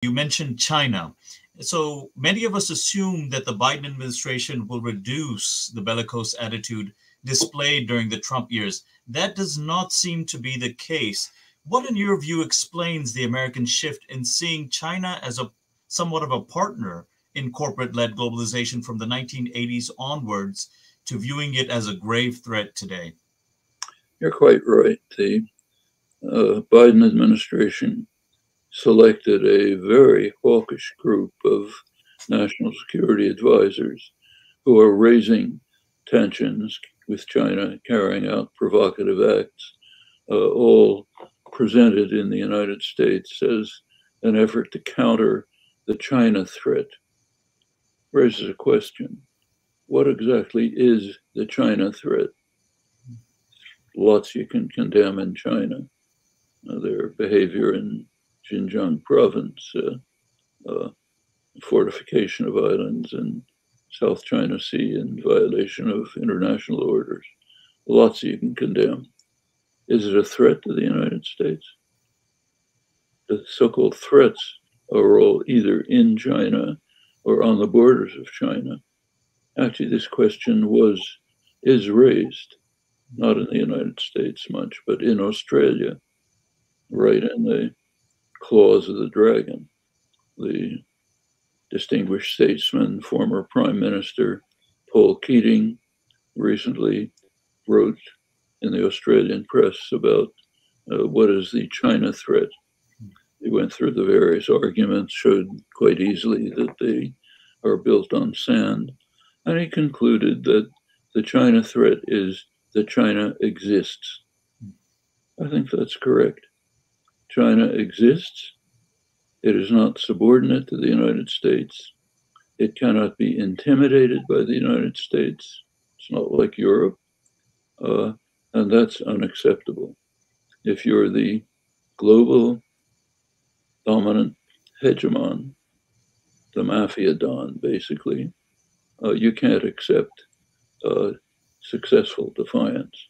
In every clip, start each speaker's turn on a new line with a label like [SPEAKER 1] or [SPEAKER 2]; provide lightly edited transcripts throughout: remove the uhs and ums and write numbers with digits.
[SPEAKER 1] You mentioned China. So many of us assume that the Biden administration will reduce the bellicose attitude displayed during the Trump years. That does not seem to be the case. What, in your view, explains the American shift in seeing China as a somewhat of a partner in corporate-led globalization from the 1980s onwards to viewing it as a grave threat today?
[SPEAKER 2] You're quite right. The Biden administration selected a very hawkish group of national security advisors who are raising tensions with China, carrying out provocative acts, all presented in the United States as an effort to counter the China threat. Raises a question. What exactly is the China threat? Lots you can condemn in China. Their behavior in Xinjiang province, fortification of islands in South China Sea in violation of international orders. Lots you can condemn. Is it a threat to the United States? The so-called threats are all either in China or on the borders of China. Actually, this question is raised, not in the United States much, but in Australia, right in the claws of the dragon. The distinguished statesman, former Prime Minister Paul Keating, recently wrote in the Australian press about what is the China threat. He went through the various arguments, showed quite easily that they are built on sand, and he concluded that the China threat is that China exists. I think that's correct. China exists. It is not subordinate to the United States. It cannot be intimidated by the United States. It's not like Europe. And that's unacceptable. If you're the global dominant hegemon, the mafia don, basically, you can't accept successful defiance.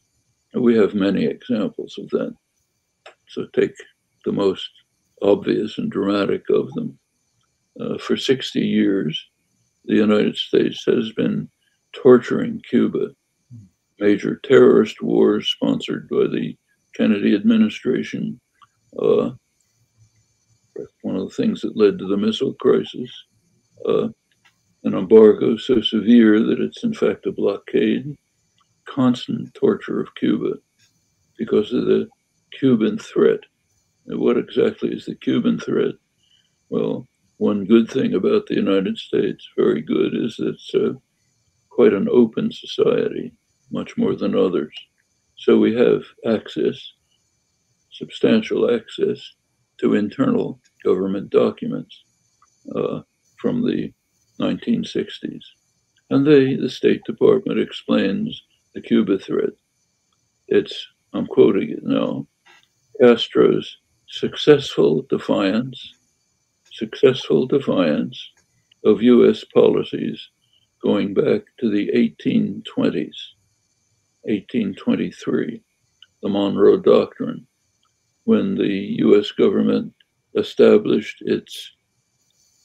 [SPEAKER 2] And we have many examples of that. So take the most obvious and dramatic of them. For 60 years, the United States has been torturing Cuba. Major terrorist wars sponsored by the Kennedy administration. One of the things that led to the missile crisis. An embargo so severe that it's in fact a blockade. Constant torture of Cuba because of the Cuban threat. And what exactly is the Cuban threat? Well, one good thing about the United States, very good, is that it's quite an open society, much more than others. So we have access, substantial access to internal government documents from the 1960s. And the State Department explains the Cuba threat. I'm quoting it now, Castro's successful defiance of US policies going back to the 1820s, 1823, the Monroe Doctrine, when the US government established its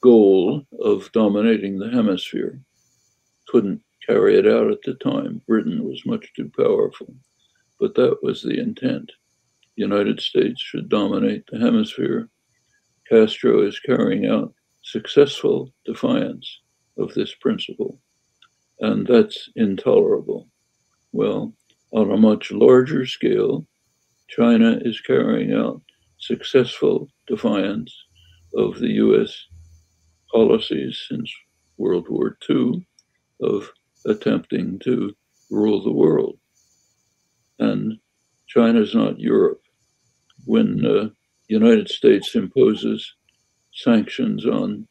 [SPEAKER 2] goal of dominating the hemisphere. Couldn't carry it out at the time. Britain was much too powerful, but that was the intent. The United States should dominate the hemisphere. Castro is carrying out successful defiance of this principle, and that's intolerable. Well, on a much larger scale, China is carrying out successful defiance of the US policies since World War II of attempting to rule the world. And China's not Europe. When the United States imposes sanctions on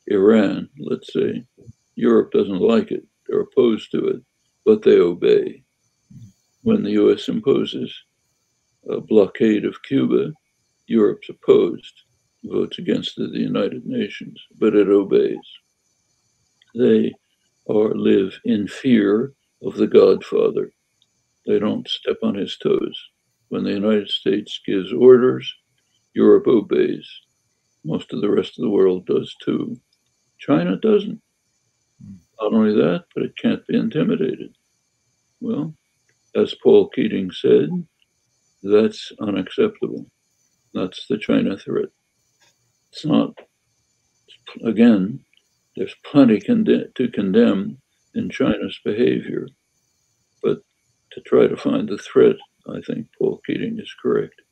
[SPEAKER 2] Iran, let's say, Europe doesn't like it. They're opposed to it, but they obey. When the US imposes a blockade of Cuba, Europe's opposed, votes against the United Nations, but it obeys. They live in fear of the Godfather. They don't step on his toes. When the United States gives orders, Europe obeys. Most of the rest of the world does too. China doesn't. Not only that, but it can't be intimidated. Well, as Paul Keating said, that's unacceptable. That's the China threat. It's not, again, there's plenty to condemn in China's behavior, but to try to find the threat, I think Paul Keating is correct.